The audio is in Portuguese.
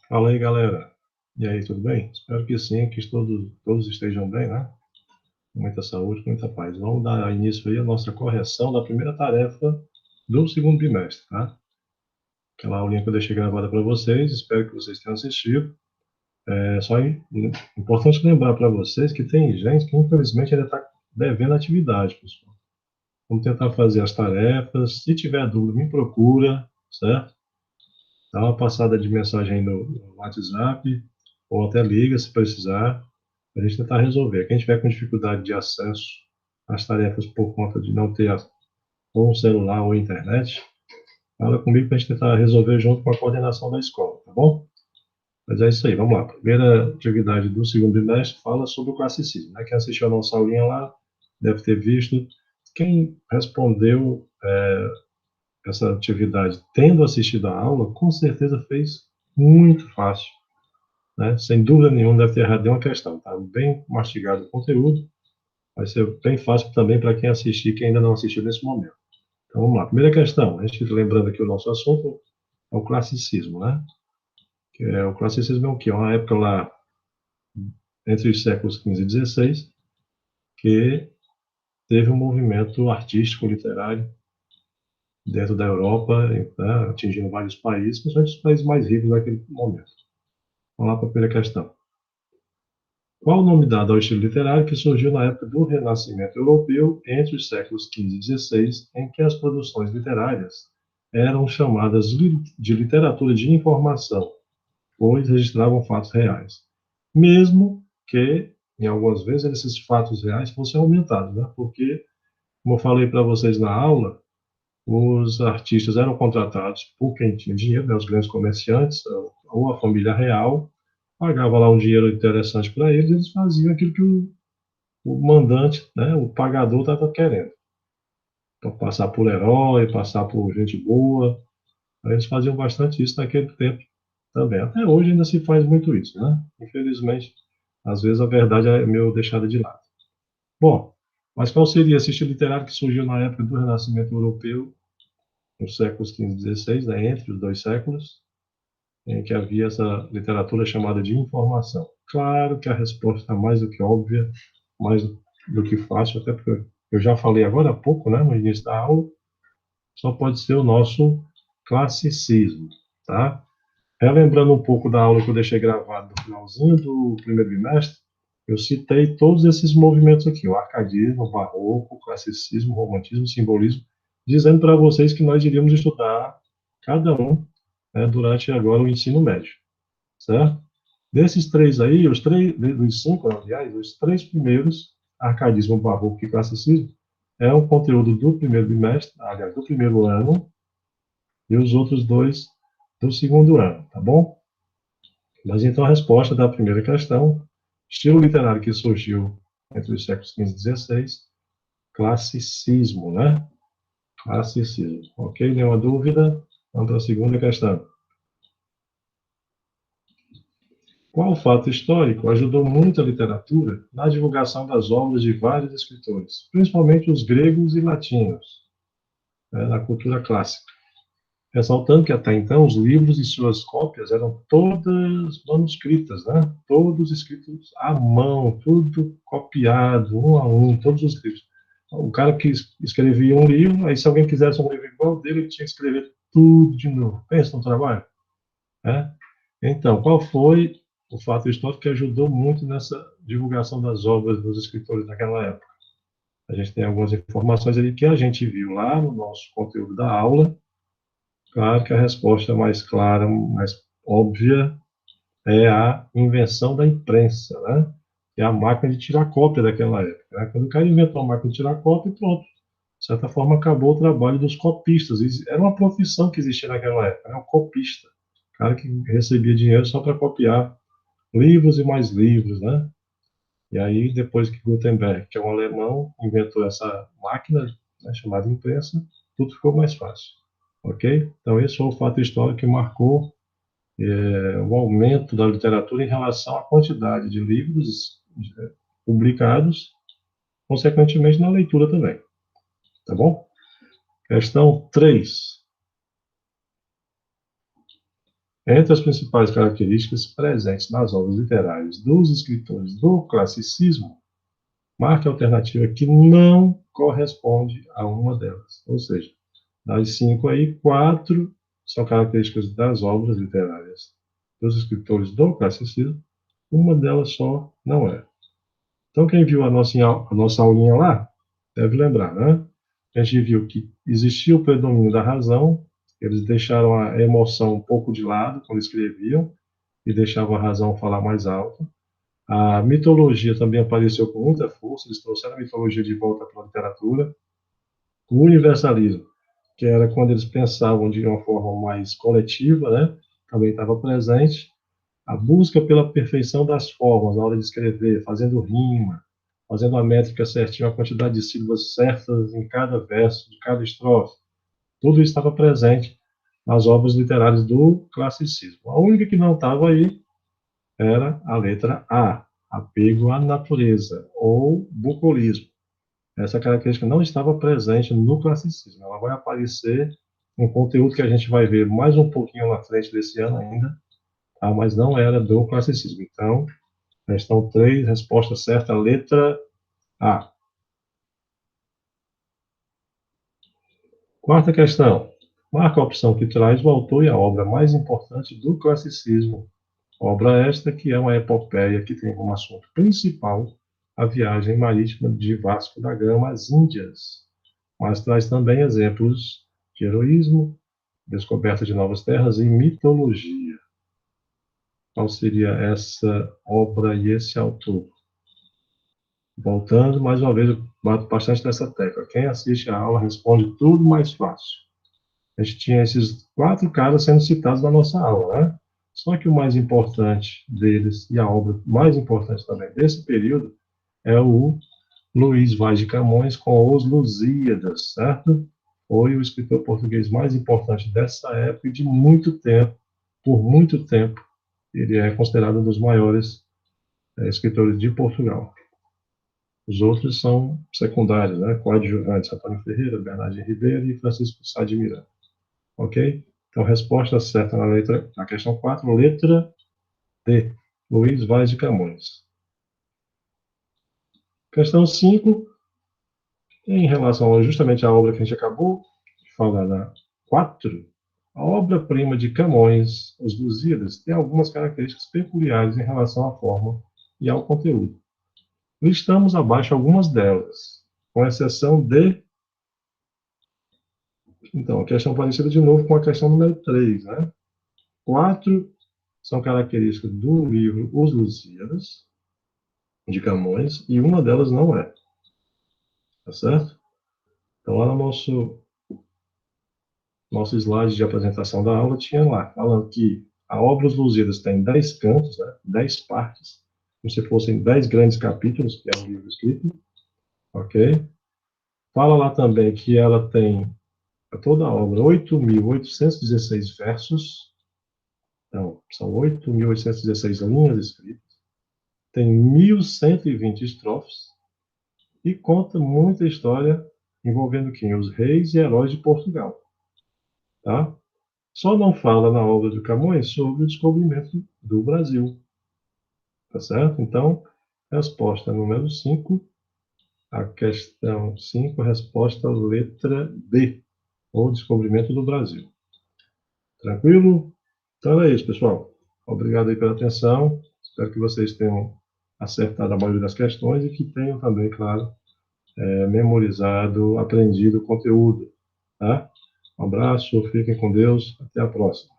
Fala aí, galera. E aí, tudo bem? Espero que sim, que todos estejam bem, né? Com muita saúde, com muita paz. Vamos dar início aí à nossa correção da primeira tarefa do segundo bimestre, tá? Aquela aulinha que eu deixei gravada para vocês, espero que vocês tenham assistido. Importante lembrar para vocês que tem gente que infelizmente ainda está devendo atividade, pessoal. Vamos tentar fazer as tarefas. Se tiver dúvida, me procura, certo? Dá uma passada de mensagem aí no WhatsApp, ou até liga se precisar, para a gente tentar resolver. Quem tiver com dificuldade de acesso às tarefas por conta de não ter ou um celular ou internet, fala comigo para a gente tentar resolver junto com a coordenação da escola, tá bom? Mas é isso aí, vamos lá. A primeira atividade do segundo bimestre fala sobre o classicismo, né? Quem assistiu a nossa aulinha lá deve ter visto. Quem respondeu essa atividade tendo assistido a aula, com certeza fez muito fácil, né? Sem dúvida nenhuma, deve ter errado nenhuma questão. Está bem mastigado o conteúdo, vai ser bem fácil também para quem assistir, quem ainda não assistiu nesse momento. Então vamos lá. Primeira questão, a gente lembrando aqui o nosso assunto, é o classicismo, né? O classicismo é o quê? É uma época lá entre os séculos XV e XVI que teve um movimento artístico, literário dentro da Europa, né, atingindo vários países, principalmente os países mais ricos naquele momento. Vamos lá para a primeira questão. Qual o nome dado ao estilo literário que surgiu na época do Renascimento Europeu, entre os séculos XV e XVI, em que as produções literárias eram chamadas de literatura de informação, pois registravam fatos reais, mesmo que, em algumas vezes, esses fatos reais fossem aumentados, né? Porque, como eu falei para vocês na aula, os artistas eram contratados por quem tinha dinheiro, né? Os grandes comerciantes, ou a família real, pagava lá um dinheiro interessante para eles, e eles faziam aquilo que o mandante, né, o pagador estava querendo. Então, passar por herói, passar por gente boa. Eles faziam bastante isso naquele tempo também. Até hoje ainda se faz muito isso, né? Infelizmente, às vezes a verdade é meio deixada de lado. Bom, mas qual seria esse estilo literário que surgiu na época do Renascimento Europeu, nos séculos XV e XVI, né, entre os dois séculos, em que havia essa literatura chamada de informação? Claro que a resposta é mais do que óbvia, mais do que fácil, até porque eu já falei agora há pouco, né, no início da aula, só pode ser o nosso classicismo, tá? Relembrando um pouco da aula que eu deixei gravada no finalzinho do primeiro bimestre, eu citei todos esses movimentos aqui, o arcadismo, o barroco, o classicismo, o romantismo, o simbolismo, dizendo para vocês que nós iríamos estudar cada um, né, durante agora o ensino médio, certo? Desses três aí, dos cinco, aliás, os três primeiros, arcadismo, barroco e classicismo, é o conteúdo do primeiro bimestre, aliás, do primeiro ano, e os outros dois do segundo ano, tá bom? Mas então a resposta da primeira questão, estilo literário que surgiu entre os séculos XV e XVI, classicismo, né? Classicismo, ok? Nenhuma dúvida? Vamos para a segunda questão. Qual fato histórico ajudou muito a literatura na divulgação das obras de vários escritores, principalmente os gregos e latinos, né, na cultura clássica? Ressaltando que até então os livros e suas cópias eram todas manuscritas, né? Todos escritos à mão, tudo copiado, um a um, todos os livros. O cara que escrevia um livro, aí se alguém quisesse um livro igual dele, ele tinha que escrever tudo de novo. Pensa no trabalho, né? Então, qual foi o fato histórico que ajudou muito nessa divulgação das obras dos escritores naquela época? A gente tem algumas informações ali que a gente viu lá no nosso conteúdo da aula. Claro que a resposta mais clara, mais óbvia, é a invenção da imprensa, né? Que é a máquina de tirar cópia daquela época, né? Quando o cara inventou a máquina de tirar cópia, pronto. De certa forma, acabou o trabalho dos copistas. Era uma profissão que existia naquela época, né? O copista. O cara que recebia dinheiro só para copiar livros e mais livros, né? E aí, depois que Gutenberg, que é um alemão, inventou essa máquina, né, chamada imprensa, tudo ficou mais fácil. Ok? Então, esse foi o fato histórico que marcou o aumento da literatura em relação à quantidade de livros publicados, consequentemente na leitura também. Tá bom? Questão 3. Entre as principais características presentes nas obras literárias dos escritores do classicismo, marque a alternativa que não corresponde a uma delas. Ou seja, das 5 aí, 4 são características das obras literárias dos escritores do classicismo, uma delas só não é. Então, quem viu a nossa aulinha lá, deve lembrar, né? A gente viu que existia o predomínio da razão, eles deixaram a emoção um pouco de lado quando escreviam, e deixavam a razão falar mais alto. A mitologia também apareceu com muita força, eles trouxeram a mitologia de volta para a literatura. O universalismo, que era quando eles pensavam de uma forma mais coletiva, né? Também estava presente. A busca pela perfeição das formas na hora de escrever, fazendo rima, fazendo a métrica certinha, a quantidade de sílabas certas em cada verso, de cada estrofe. Tudo isso estava presente nas obras literárias do classicismo. A única que não estava aí era a letra A, apego à natureza, ou bucolismo. Essa característica não estava presente no classicismo. Ela vai aparecer em conteúdo que a gente vai ver mais um pouquinho na frente desse ano ainda, tá? Mas não era do classicismo. Então, questão 3, resposta certa, letra A. Quarta questão. Marca a opção que traz o autor e a obra mais importante do classicismo. Obra esta que é uma epopeia que tem como assunto principal a viagem marítima de Vasco da Gama às Índias, mas traz também exemplos de heroísmo, descoberta de novas terras e mitologia. Qual seria essa obra e esse autor? Voltando, mais uma vez, eu bato bastante nessa tecla. Quem assiste a aula responde tudo mais fácil. A gente tinha esses 4 caras sendo citados na nossa aula, né? Só que o mais importante deles, e a obra mais importante também desse período, é o Luís Vaz de Camões com Os Lusíadas, certo? Foi o escritor português mais importante dessa época e de muito tempo, por muito tempo, ele é considerado um dos maiores escritores de Portugal. Os outros são secundários, né? Coadjuvantes, Antônio Ferreira, Bernardino Ribeiro e Francisco Sá de Miranda. Ok? Então, resposta certa na questão 4, letra D. Luís Vaz de Camões. Questão 5, em relação justamente à obra que a gente acabou de falar, na 4, a obra-prima de Camões, Os Lusíadas, tem algumas características peculiares em relação à forma e ao conteúdo. Listamos abaixo algumas delas, com exceção de... Então, a questão parecida de novo com a questão número 3, né? 4 são características do livro Os Lusíadas, de Camões, e uma delas não é. Tá certo? Então, lá no nosso slide de apresentação da aula, tinha lá, falando que a obra Os Lusíadas tem 10 cantos, né, 10 partes, como se fossem 10 grandes capítulos, que é um livro escrito, ok? Fala lá também que ela tem, toda a obra, 8.816 versos, então, são 8.816 linhas escritas, tem 1.120 estrofes, e conta muita história envolvendo quem? Os reis e heróis de Portugal. Tá? Só não fala na obra de Camões sobre o descobrimento do Brasil. Tá certo? Então, resposta número 5, a questão 5, resposta letra B, o descobrimento do Brasil. Tranquilo? Então é isso, pessoal. Obrigado aí pela atenção. Espero que vocês tenham acertado a maioria das questões e que tenham também, claro, memorizado, aprendido o conteúdo. Tá? Um abraço, fiquem com Deus, até a próxima.